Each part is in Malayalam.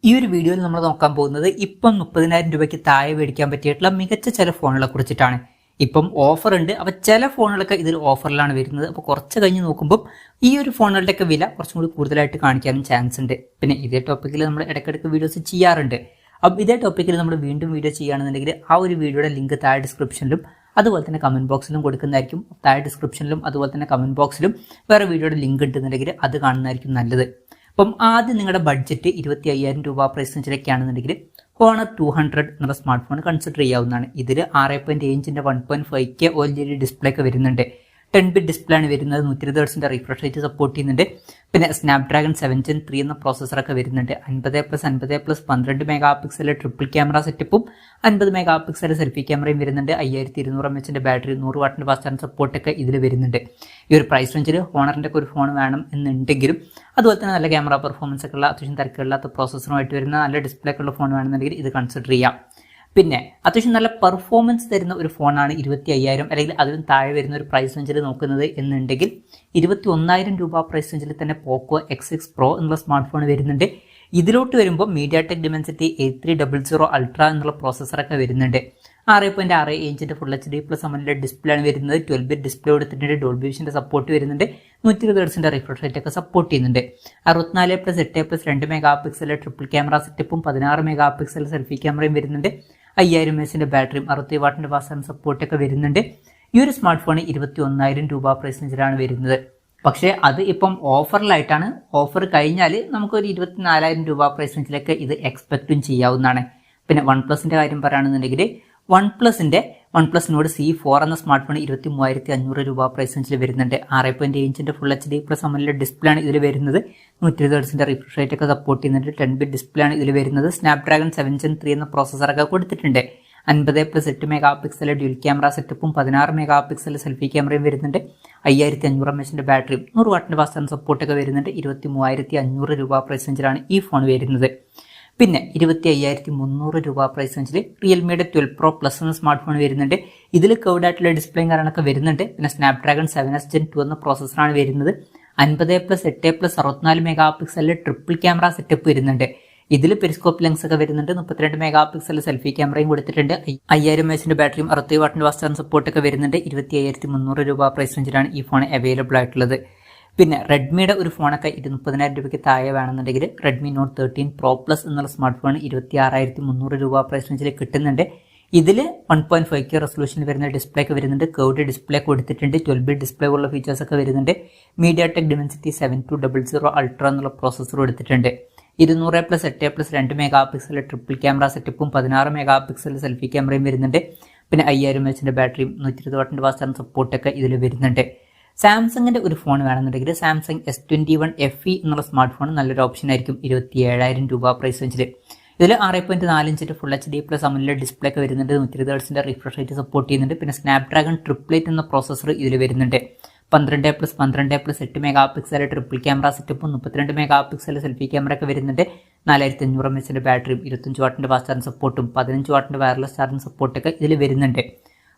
ഈ ഒരു വീഡിയോയിൽ നമ്മൾ നോക്കാൻ പോകുന്നത് ഇപ്പം 30,000 രൂപയ്ക്ക് താഴെ മേടിക്കാൻ പറ്റിയിട്ടുള്ള മികച്ച ചില ഫോണുകളെ കുറിച്ചിട്ടാണ്. ഇപ്പം ഓഫർ ഉണ്ട്, അപ്പോൾ ചില ഫോണുകളൊക്കെ ഇതിൽ ഓഫറിലാണ് വരുന്നത്. അപ്പോൾ കുറച്ച് കഴിഞ്ഞ് നോക്കുമ്പോൾ ഈ ഒരു ഫോണുകളുടെയൊക്കെ വില കുറച്ചും കൂടി കൂടുതലായിട്ട് കാണിക്കാനും ചാൻസ് ഉണ്ട്. പിന്നെ ഇതേ ടോപ്പിക്കിൽ നമ്മൾ ഇടയ്ക്കിടയ്ക്ക് വീഡിയോസ് ചെയ്യാറുണ്ട്. അപ്പം ഇതേ ടോപ്പിക്കിൽ നമ്മൾ വീണ്ടും വീഡിയോ ചെയ്യുകയാണെന്നുണ്ടെങ്കിൽ ആ ഒരു വീഡിയോയുടെ ലിങ്ക് താഴെ ഡിസ്ക്രിപ്ഷനിലും അതുപോലെ തന്നെ കമൻറ്റ് ബോക്സിലും കൊടുക്കുന്നതായിരിക്കും. താഴെ ഡിസ്ക്രിപ്ഷനിലും അതുപോലെ തന്നെ കമൻറ്റ് ബോക്സിലും വേറെ വീഡിയോയുടെ ലിങ്ക് ഉണ്ടെന്നുണ്ടെങ്കിൽ അത് കാണുന്നതായിരിക്കും നല്ലത്. അപ്പം ആദ്യം നിങ്ങളുടെ ബഡ്ജറ്റ് 25,000 രൂപ പ്രൈസ് റേഞ്ചിലൊക്കെയാണെന്നുണ്ടെങ്കിൽ ഹോണർ 200 എന്നുള്ള സ്മാർട്ട് ഫോൺ കൺസിഡർ ചെയ്യാവുന്നതാണ്. ഇതിൽ 6.7 1.5K OLED ഡിസ്പ്ലേ ഒക്കെ വരുന്നുണ്ട്. 10 ബിറ്റ് ഡിസ്പ്ലേ ആണ് വരുന്നത്. 120 ഹെർട്സിന്റെ റിഫ്രഷ് റേറ്റ് സപ്പോർട്ട് ചെയ്യുന്നുണ്ട്. പിന്നെ സ്നാപ്ഡ്രാഗൺ 7 Gen 3 എന്ന പ്രോസസ്സറൊക്കെ വരുന്നുണ്ട്. 50+50+12 MP ട്രിപ്പിൾ ക്യാമറ സെറ്റപ്പും 50 MP സെൽഫി ക്യാമറയും വരുന്നുണ്ട്. 5200 mAh ബാറ്ററി, 100 വാട്ടിന്റെ ഫാസ്റ്റ് ചാർജിംഗ് സപ്പോർട്ടൊക്കെ ഇതിൽ വരുന്നുണ്ട്. ഈ ഒരു പ്രൈസ് റേഞ്ചിൽ ഹോണറിന്റെ ഒക്കെ ഒരു ഫോൺ വേണം എന്നുണ്ടെങ്കിലും അതുപോലെ തന്നെ നല്ല ക്യാമറ പെർഫോമൻസ് ഒക്കെ ഉള്ള അത്യാവശ്യം തിരക്കില്ലാത്ത പ്രോസസ്സറുമായിട്ട് വരുന്ന നല്ല ഡിസ്പ്ലേ ഒക്കെ ഉള്ള ഫോൺ വേണമെന്നുണ്ടെങ്കിൽ ഇത് കൺസിഡർ ചെയ്യാം. പിന്നെ അത്യാവശ്യം നല്ല പെർഫോമൻസ് തരുന്ന ഒരു ഫോണാണ് 25,000 അല്ലെങ്കിൽ അതിലും താഴെ വരുന്ന ഒരു പ്രൈസ് റേഞ്ചിൽ നോക്കുന്നത് എന്നുണ്ടെങ്കിൽ 21,000 രൂപ പ്രൈസ് റേഞ്ചിൽ തന്നെ പോക്കോ X6 Pro എന്നുള്ള സ്മാർട്ട് ഫോൺ വരുന്നുണ്ട്. ഇതിലോട്ട് വരുമ്പോൾ MediaTek Dimensity 8300 Ultra എന്നുള്ള പ്രോസസ്സറൊക്കെ വരുന്നുണ്ട്. 6.6 ഇഞ്ചിന്റെ ഫുൾ HD+ AMOLED ഡിസ്പ്ലേ ആണ് വരുന്നത്. 12 ബിറ്റ് ഡിസ്പ്ലേ കൊടുത്തിട്ടുണ്ട്. ഡോൾബി വിഷന്റെ സപ്പോർട്ട് വരുന്നുണ്ട്. 120 ഹെർട്സിന്റെ റിഫ്രഷ് റേറ്റ് ഒക്കെ സപ്പോർട്ട് ചെയ്യുന്നുണ്ട്. 64+8+2 MP ട്രിപ്പിൾ ക്യാമറ സെറ്റപ്പും 16 MP സെൽഫി ക്യാമറയും വരുന്നുണ്ട്. 5000 mAh ബാറ്ററിയും 60 വാട്ടിന്റെ ഫാസ്റ്റ് ചാർജിംഗ് സപ്പോർട്ടൊക്കെ വരുന്നുണ്ട്. ഈ ഒരു സ്മാർട്ട് ഫോൺ 21,000 രൂപ പ്രൈസ് റേഞ്ചിലാണ് വരുന്നത്. പക്ഷേ അത് ഇപ്പം ഓഫറിലായിട്ടാണ്. ഓഫർ കഴിഞ്ഞാൽ നമുക്കൊരു 24,000 രൂപ പ്രൈസ് റേഞ്ചിലൊക്കെ ഇത് എക്സ്പെക്റ്റും ചെയ്യാവുന്നതാണ്. പിന്നെ OnePlusന്റെ കാര്യം പറയുകയാണെന്നുണ്ടെങ്കിൽ OnePlus Nord C4 എന്ന സ്മാർട്ട് ഫോൺ 23,500 രൂപ പ്രൈസ് റേഞ്ചിൽ വരുന്നുണ്ട്. 6.7 ഇഞ്ചിന്റെ ഫുൾ HD+ AMOLED ഡിസ്പ്ലേ ആണ് ഇതിൽ വരുന്നത്. 120 ഹെർട്സിന്റെ റിഫ്രഷ് റേറ്റ് ഒക്കെ സപ്പോർട്ട് ചെയ്യുന്നുണ്ട്. 10 ബിറ്റ് ഡിസ്പ്ലേ ആണ് ഇതിൽ വരുന്നത്. സ്നാപ്ഡ്രാഗൺ 7 Gen 3 എന്ന പ്രോസസ്സറൊക്കെ കൊടുത്തിട്ടുണ്ട്. 50+8 MP ഡ്യുവൽ ക്യാമറ സെറ്റപ്പും 16 MP സെൽഫി ക്യാമറയും വരുന്നുണ്ട്. 5500 mAh ബാറ്ററിയും 100 വാട്ടിന്റെ ഫാസ്റ്റ് ചാർജിംഗ് സപ്പോർട്ടൊക്കെ വരുന്നുണ്ട്. 23,500 രൂപ പ്രൈസ് റേഞ്ചിലാണ് ഈ ഫോൺ വരുന്നത്. പിന്നെ 25,300 രൂപ പ്രൈസ് റേഞ്ചിൽ റിയൽമിയുടെ 12 Pro Plus എന്ന സ്മാർട്ട് ഫോൺ വരുന്നുണ്ട്. ഇതിൽ കർവ്ഡ് ആയിട്ടുള്ള ഡിസ്പ്ലേയും കാര്യങ്ങളൊക്കെ വരുന്നുണ്ട്. പിന്നെ സ്നാപ്ഡ്രാഗൺ 7S Gen 2 എന്ന പ്രോസസ്സറാണ് വരുന്നത്. 50+8+64 MP ട്രിപ്പിൾ ക്യാമറ സെറ്റപ്പ് വരുന്നുണ്ട്. ഇതിൽ പെരിസ്കോപ്പ് ലെൻസ് ഒക്കെ വരുന്നുണ്ട്. 32 MP സെൽഫി ക്യാമറയും കൊടുത്തിട്ടുണ്ട്. 5000 mAh ബാറ്ററിയും 60 വാട്ടിന്റെ ഫാസ്റ്റ് ചാർജിംഗ് സപ്പോർട്ടൊക്കെ വരുന്നുണ്ട്. 25,300 രൂപ പ്രൈസ് റേഞ്ചിലാണ് ഈ ഫോൺ അവൈലബിൾ ആയിട്ടുള്ളത്. പിന്നെ റെഡ്മിയുടെ ഒരു ഫോണൊക്കെ 20,000 രൂപയ്ക്ക് താഴെ വേണമെന്നുണ്ടെങ്കിൽ റെഡ്മി Note 13 Pro Plus എന്നുള്ള സ്മാർട്ട് ഫോൺ 26,300 രൂപ പ്രൈസ് റേഞ്ചിൽ കിട്ടുന്നുണ്ട്. ഇതിൽ 1.5K റെസൊല്യൂഷനിൽ വരുന്ന ഡിസ്പ്ലേ ഒക്കെ വരുന്നുണ്ട്. കർവ്ഡ് ഡിസ്പ്ലേ കൊടുത്തിട്ടുണ്ട്. 12 ബിറ്റ് ഡിസ്പ്ലേ പോലുള്ള ഫീച്ചേഴ്സ് ഒക്കെ വരുന്നുണ്ട്. MediaTek Dimensity 7200 Ultra എന്നുള്ള പ്രോസസ്സർ കൊടുത്തിട്ടുണ്ട്. 200+8+2 MP ട്രിപ്പിൾ ക്യാമറ സെറ്റപ്പും 16 MP സെൽഫി ക്യാമറയും വരുന്നുണ്ട്. പിന്നെ 5000 mAh ബാറ്ററിയും 120 വാട്ടിന്റെ ഫാസ്റ്റ് ചാർജിംഗ് സപ്പോർട്ടൊക്കെ ഇതിൽ വരുന്നുണ്ട്. സാംസങ്ങിന്റെ ഒരു ഫോൺ വേണമെന്നുണ്ടെങ്കിൽ സാംസങ് S21 FE എന്നുള്ള സ്മാർട്ട് ഫോൺ നല്ലൊരു ഓപ്ഷൻ ആയിരിക്കും 27,000 രൂപ പ്രൈസ് റേഞ്ചിൽ. ഇതിൽ 6.4 ഇഞ്ചിന്റെ ഫുൾ HD+ AMOLED ഡിസ്പ്ലേ ഒക്കെ വരുന്നുണ്ട്. 120 ഹെർട്സിന്റെ റിഫ്രഷ് റേറ്റ് സപ്പോർട്ട് ചെയ്യുന്നുണ്ട്. പിന്നെ സ്നാപ്ഡ്രാഗൺ 888 എന്ന പ്രോസസ്സർ ഇതിൽ വരുന്നുണ്ട്. 12+12+8 MP ട്രിപ്പിൾ ക്യാമറ സെറ്റപ്പും 32 MP സെൽഫി ക്യാമറ ഒക്കെ വരുന്നുണ്ട്. 4500 mAh ബാറ്ററിയും 25 വാട്ടിന്റെ ഫാസ്റ്റ് ചാർജിംഗ് സപ്പോർട്ടും 15 വാട്ടിന്റെ വയർലെസ് ചാർജിംഗ് സപ്പോർട്ടൊക്കെ ഇതിൽ വരുന്നുണ്ട്.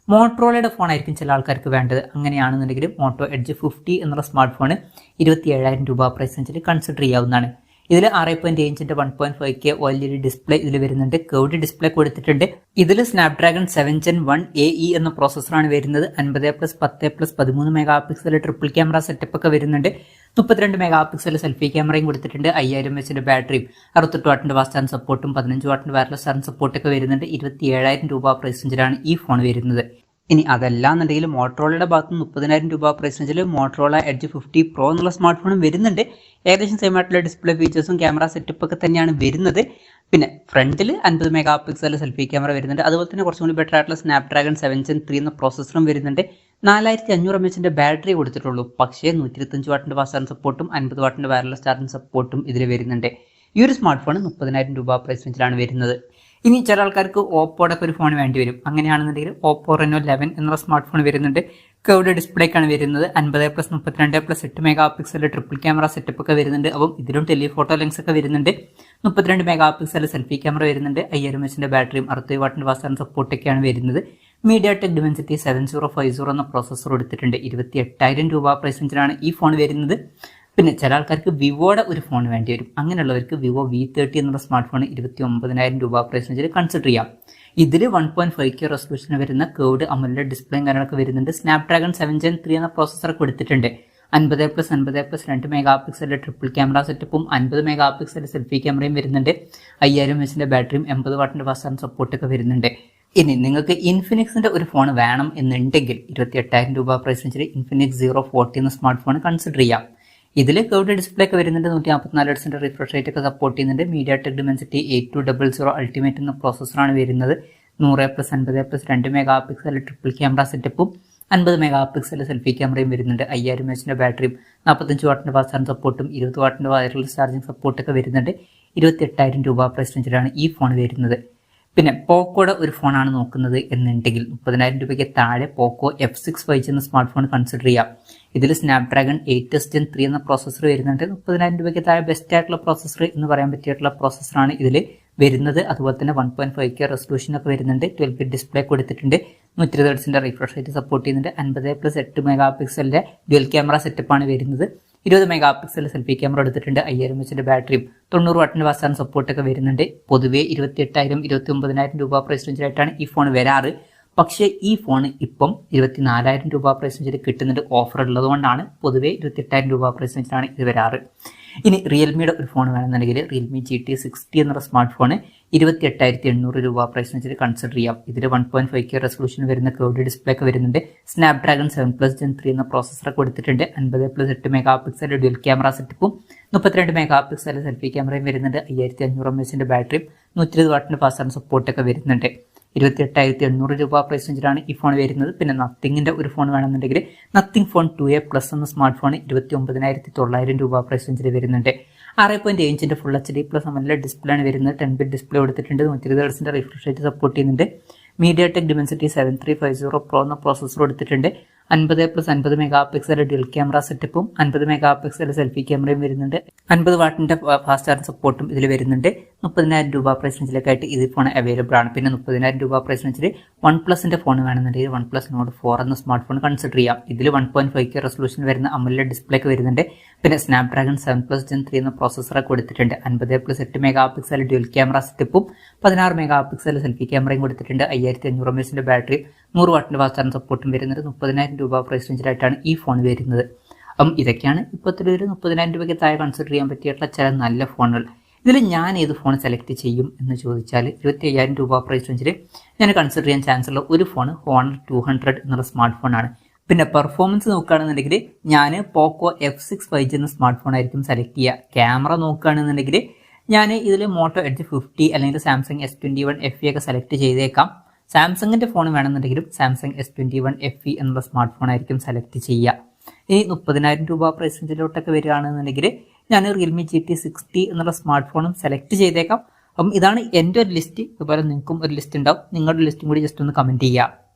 മോട്ടറോളയുടെ ഫോൺ ആയിരിക്കും ചില ആൾക്കാർക്ക് വേണ്ടത്. അങ്ങനെയാണെന്നുണ്ടെങ്കിൽ മോട്ടോ എഡ്ജ് 50 എന്നുള്ള സ്മാർട്ട് ഫോൺ 27,000 രൂപ പ്രൈസ് റേഞ്ചിൽ കൺസിഡർ ചെയ്യാവുന്നതാണ്. ഇതിൽ 6.7 ഇഞ്ചിന്റെ 1.5K OLED ഡിസ്പ്ലേ ഇതിൽ വരുന്നുണ്ട്. കർവ്ഡ് ഡിസ്പ്ലേ കൊടുത്തിട്ടുണ്ട്. ഇതിൽ സ്നാപ്ഡ്രാഗൺ 7 Gen 1 AE എന്ന പ്രോസസ്സറാണ് വരുന്നത്. 50+10+13 MP ട്രിപ്പിൾ ക്യാമറ സെറ്റപ്പ് ഒക്കെ വരുന്നുണ്ട്. 32 MP സെൽഫി ക്യാമറയും കൊടുത്തിട്ടുണ്ട്. 5000 mAh ബാറ്ററിയും 68 വാട്ടിന്റെ ഫാസ്റ്റ് ചാർജിംഗ് സപ്പോർട്ടും 15 വാട്ടിന്റെ വയർലെസ് ചാർജിംഗ് സപ്പോർട്ടൊക്കെ വരുന്നുണ്ട്. 27,000 രൂപ പ്രൈസ് റേഞ്ചിലാണ് ഈ ഫോൺ വരുന്നത്. ഇനി അതല്ല എന്നുണ്ടെങ്കിൽ മോട്ടറോളയുടെ ഭാഗത്ത് 30,000 രൂപ പ്രൈസ് റേഞ്ചിൽ മോട്ടറോള എഡ്ജ് 50 Pro എന്നുള്ള സ്മാർട്ട് ഫോണും വരുന്നുണ്ട്. ഏകദേശം സെയിം ആയിട്ടുള്ള ഡിസ്പ്ലേ ഫീച്ചേഴ്സും ക്യാമറ സെറ്റപ്പ് ഒക്കെ തന്നെയാണ് വരുന്നത്. പിന്നെ ഫ്രണ്ടിൽ 50 MP സെൽഫി ക്യാമറ വരുന്നുണ്ട്. അതുപോലെ തന്നെ കുറച്ചും കൂടി ബെറ്റർ ആയിട്ടുള്ള സ്നാപ്ഡ്രാഗൺ 7 Gen 3 എന്ന പ്രോസസ്സറും വരുന്നുണ്ട്. 4500 mAh ബാറ്ററി കൊടുത്തിട്ടുള്ളൂ. പക്ഷേ 125 വാട്ടിന്റെ ഫാസ്റ്റ് ചാർജിംഗ് സപ്പോർട്ടും 50 വാട്ടിന്റെ വയർലെസ് ചാർജിംഗ് സപ്പോർട്ടും ഇതിൽ വരുന്നുണ്ട്. ഈ ഒരു സ്മാർട്ട് ഫോൺ 30,000 രൂപ പ്രൈസ് റേഞ്ചിലാണ് വരുന്നത്. ഇനി ചില ആൾക്കാർക്ക് ഓപ്പോയുടെ ഒക്കെ ഒരു ഫോൺ വേണ്ടി വരും. അങ്ങനെയാണെന്നുണ്ടെങ്കിൽ ഓപ്പോ Reno 11 എന്നുള്ള സ്മാർട്ട് ഫോൺ വരുന്നുണ്ട്. കർവ്ഡ് ഡിസ്പ്ലേക്കാണ് വരുന്നത്. 50+32+8 MP ട്രിപ്പിൾ ക്യാമറ സെറ്റപ്പ് ഒക്കെ വരുന്നുണ്ട്. അപ്പം ഇതിലും ടെലിഫോട്ടോ ലെൻസ് ഒക്കെ വരുന്നുണ്ട്. 32 MP സെൽഫി ക്യാമറ വരുന്നുണ്ട്. 5000 mAh ബാറ്ററിയും 60 വാട്ടിന്റെ ഫാസ്റ്റ് ചാർജിംഗ് സപ്പോർട്ടൊക്കെയാണ് വരുന്നത്. MediaTek Dimensity 7050 എന്ന പ്രോസസ്സർ കൊടുത്തിട്ടുണ്ട്. 28,000 രൂപ പ്രൈസ് റേഞ്ചിലാണ് ഈ ഫോൺ വരുന്നത്. പിന്നെ ചില ആൾക്കാർക്ക് വിവോയുടെ ഒരു ഫോൺ വേണ്ടി വരും. അങ്ങനെയുള്ളവർക്ക് വിവോ V30 എന്നുള്ള സ്മാർട്ട് ഫോൺ 29,000 രൂപ പ്രൈസ് റേഞ്ചിൽ കൺസിഡർ ചെയ്യാം. ഇതിൽ 1.5K റെസൊല്യൂഷൻ വരുന്ന കേർവ്ഡ് AMOLED ഡിസ്പ്ലേയും കാര്യങ്ങളൊക്കെ വരുന്നുണ്ട്. സ്നാപ്ഡ്രാഗൺ 7 Gen 3 എന്ന പ്രോസസ്സർ കൊടുത്തിട്ടുണ്ട്. 50+50+2 മെഗാ പിക്സലിന്റെ ട്രിപ്പിൾ ക്യാമറ സെറ്റപ്പും 50 മെഗാ പിക്സൽ സെൽഫി ക്യാമറയും വരുന്നുണ്ട്. 5000 mAh ബാറ്ററിയും 80 വാട്ടിന്റെ ഫാസ്റ്റ് ചാർജിംഗ് സപ്പോർട്ടൊക്കെ വരുന്നുണ്ട്. ഇനി നിങ്ങൾക്ക് ഇൻഫിനിക്സിന്റെ ഒരു ഫോൺ വേണം എന്നുണ്ടെങ്കിൽ 28,000 രൂപ പ്രൈസ് റേഞ്ചിൽ ഇൻഫിനിക്സ് 040 എന്ന സ്മാർട്ട് ഫോൺ കൺസിഡർ ചെയ്യാം. ഇതിൽ കേർവ്ഡ് ഡിസ്പ്ലേ ഒക്കെ വരുന്നുണ്ട്. 144 Hz റിഫ്രഷ് റേറ്റ് ഒക്കെ സപ്പോർട്ട് ചെയ്യുന്നുണ്ട്. MediaTek Dimensity 8200 അൾട്ടിമേറ്റ് എന്ന പ്രോസസ്സറാണ് വരുന്നത്. 100+50+2 മെഗാ പിക്സൽ ട്രിപ്പിൾ ക്യാമറ സെറ്റപ്പും 50 മെഗാ പിക്സൽ സെൽഫി ക്യാമറയും വരുന്നുണ്ട്. 5000 mAh ബാറ്ററിയും 45 വാട്ടിന്റെ ഫാസ്റ്റ് ചാർജിംഗ് സപ്പോർട്ടും 20 വാട്ടിന്റെ വയർലെസ് ചാർജിംഗ് സപ്പോർട്ടൊക്കെ വരുന്നുണ്ട്. 28,000 രൂപ പ്രൈസ് റേഞ്ചിലാണ് ഈ ഫോൺ വരുന്നത്. പിന്നെ പോക്കോയുടെ ഒരു ഫോണാണ് നോക്കുന്നത് എന്നുണ്ടെങ്കിൽ 30,000 രൂപയ്ക്ക് താഴെ പോക്കോ F6 5G എന്ന സ്മാർട്ട് ഫോൺ കൺസിഡർ ചെയ്യാം. ഇതിൽ സ്നാപ്ഡ്രാഗൺ 8 Gen 3 എന്ന പ്രോസസ്സർ വരുന്നുണ്ട്. 30,000 രൂപയ്ക്ക് താഴെ ബെസ്റ്റ് ആയിട്ടുള്ള പ്രോസസ്സർ എന്ന് പറയാൻ പറ്റിയിട്ടുള്ള പ്രോസസ്സറാണ് ഇതിൽ വരുന്നത്. അതുപോലെ തന്നെ 1.5K റെസൊല്യൂഷൻ ഒക്കെ വരുന്നുണ്ട്. 12-bit ഡിസ്പ്ലേ കൊടുത്തിട്ടുണ്ട്. 120 Hz റിഫ്രഷ് റേറ്റ് സപ്പോർട്ട് ചെയ്യുന്നുണ്ട്. 50+8 മെഗാ പിക്സലിന്റെ ഡ്യുവൽ ക്യാമറ സെറ്റപ്പാണ് വരുന്നത്. 20 മെഗാ പിക്സൽ സെൽഫി ക്യാമറ എടുത്തിട്ടുണ്ട്. 5000 mAh ബാറ്ററിയും 90 വാട്ടിന്റെ ഫാസ്റ്റ് ചാർജിംഗ് സപ്പോർട്ടൊക്കെ വരുന്നുണ്ട്. പൊതുവേ 28,000 29,000 രൂപ പ്രൈസ് റേഞ്ചിലായിട്ടാണ് ഈ ഫോൺ വരാറ്. പക്ഷേ ഈ ഫോൺ ഇപ്പം 24,000 രൂപ പ്രൈസ് റേഞ്ചിൽ കിട്ടുന്നുണ്ട്. ഓഫർ ഉള്ളതുകൊണ്ടാണ് പൊതുവേ 28,000 രൂപ പ്രൈസ് റേഞ്ചിലാണ് ഇത് വരാറ്. ഇനി റിയൽമിയുടെ ഒരു ഫോൺ വേണമെന്നുണ്ടെങ്കിൽ റിയൽമി GT 60 എന്നുള്ള സ്മാർട്ട് ഫോൺ 28,800 രൂപ പ്രൈസ് റേഞ്ചിൽ കൺസിഡർ ചെയ്യാം. ഇതിൽ 1.5K റെസൊല്യൂഷൻ വരുന്ന കേർവ്ഡ് ഡിസ്പ്ലേ ഒക്കെ വരുന്നുണ്ട്. സ്നാപ്ഡ്രാഗൺ 7 Gen 3 എന്ന പ്രോസസ്സർ കൊടുത്തിട്ടുണ്ട്. 50+8 മെഗാ പിക്സൽ ഡ്യുവൽ ക്യാമറ സെറ്റപ്പും 32 മെഗാ പിക്സൽ സെൽഫി ക്യാമറയും വരുന്നുണ്ട്. 5500 mAh ബാറ്ററിയും 120 വാട്ടിന്റെ ഫാസ്റ്റ് ചാർജിംഗ് സപ്പോർട്ടൊക്കെ വരുന്നുണ്ട്. 28,800 രൂപ പ്രൈസ് റേഞ്ചിലാണ് ഈ ഫോൺ വരുന്നത്. പിന്നെ നത്തിങ്ങിന്റെ ഒരു ഫോൺ വേണമെന്നുണ്ടെങ്കിൽ നത്തിങ് ഫോൺ 2A Plus എന്ന സ്മാർട്ട് ഫോൺ 29,900 രൂപ പ്രൈസ് റേഞ്ചിൽ വരുന്നുണ്ട്. 6.7 ഇഞ്ചിന്റെ ഫുൾ HD+ AMOLED ഡിസ്പ്ലേ ആണ് വരുന്നത്. 10-bit ഡിസ്പ്ലേ കൊടുത്തിട്ടുണ്ട്. 120 Hz റിഫ്രഷ് റേറ്റ് സപ്പോർട്ട് ചെയ്യുന്നുണ്ട്. MediaTek Dimensity 7350 Pro എന്ന പ്രോസസ്സർ കൊടുത്തിട്ടുണ്ട്. 50+50 മെഗാ പിക്സൽ ഡ്യുവൽ ക്യാമറ സെറ്റപ്പും 50 മെഗാ പിക്സൽ സെൽഫി ക്യാമറയും വരുന്നുണ്ട്. 50 വാട്ടിന്റെ ഫാസ്റ്റ് ചാർജിംഗ് സപ്പോർട്ടും ഇതിൽ വരുന്നുണ്ട്. 30,000 രൂപ പ്രൈസ് റേഞ്ചിലേക്കായിട്ട് ഇത് ഫോൺ അവൈലബിൾ ആണ്. പിന്നെ 30,000 രൂപ പ്രൈസ് റേഞ്ചിൽ OnePlusന്റെ ഫോൺ വേണമെന്നുണ്ടെങ്കിൽ OnePlus Nord 4 എന്ന സ്മാർട്ട് ഫോൺ കൺസിഡർ ചെയ്യാം. ഇതിൽ 1.5K റെസൊല്യൂഷൻ വരുന്ന AMOLED ഡിസ്പ്ലേ ഒക്കെ വരുന്നുണ്ട്. പിന്നെ സ്നാപ്ഡ്രാഗൺ 7 Gen 3 എന്ന പ്രോസസ്സർ കൊടുത്തിട്ടുണ്ട്. 50+8 മെഗാ പിക്സൽ ഡ്യുവൽ ക്യാമറ സെറ്റപ്പും 16 മെഗാ പിക്സൽ സെൽഫി ക്യാമറയും കൊടുത്തിട്ടുണ്ട്. 5500 mAh ബാറ്ററിയും 100 വാട്ടിന്റെ ഫാസ്റ്റ് ചാർജിംഗ് സപ്പോർട്ടും വരുന്നത്. 30,000 രൂപ പ്രൈസ് റേഞ്ചിലായിട്ടാണ് ഈ ഫോൺ വരുന്നത്. അപ്പം ഇതൊക്കെയാണ് ഇപ്പോഴത്തെ ഒരു 30,000 രൂപയ്ക്ക് താഴെ കൺസിഡർ ചെയ്യാൻ പറ്റിയിട്ടുള്ള ചില നല്ല ഫോണുകൾ. ഇതിൽ ഞാൻ ഏത് ഫോൺ സെലക്ട് ചെയ്യും എന്ന് ചോദിച്ചാൽ 25,000 രൂപ പ്രൈസ് റേഞ്ചിൽ ഞാൻ കൺസിഡർ ചെയ്യാൻ ചാൻസ് ഉള്ള ഒരു ഫോൺ Honor 200 എന്നുള്ള സ്മാർട്ട് ഫോണാണ്. പിന്നെ പെർഫോമൻസ് നോക്കുകയാണെന്നുണ്ടെങ്കിൽ ഞാൻ പോക്കോ F6 5G എന്ന സ്മാർട്ട് ഫോൺ ആയിരിക്കും സെലക്ട് ചെയ്യുക. ക്യാമറ നോക്കുകയാണെന്നുണ്ടെങ്കിൽ ഞാൻ ഇതിൽ മോട്ടോ എഡ്ജ് 50 അല്ലെങ്കിൽ സാംസങ് S21 FE ഒക്കെ സെലക്ട് ചെയ്തേക്കാം. സാംസങ്ങിന്റെ ഫോൺ വേണമെന്നുണ്ടെങ്കിലും സാംസങ് S21 FE എന്നുള്ള സ്മാർട്ട് ഫോൺ ആയിരിക്കും സെലക്ട് ചെയ്യുക. ഇനി 30,000 രൂപ പ്രൈസ് റേഞ്ചിലോട്ടൊക്കെ വരികയാണെന്നുണ്ടെങ്കിൽ ഞാൻ റിയൽമി GT 60 എന്നുള്ള സ്മാർട്ട് ഫോണും സെലക്ട് ചെയ്തേക്കാം. അപ്പം ഇതാണ് എൻ്റെ ഒരു ലിസ്റ്റ്. അതുപോലെ നിങ്ങൾക്കും ഒരു ലിസ്റ്റ് ഉണ്ടാവും. നിങ്ങളുടെ ലിസ്റ്റും കൂടി ജസ്റ്റ് ഒന്ന് കമൻറ്റ് ചെയ്യുക.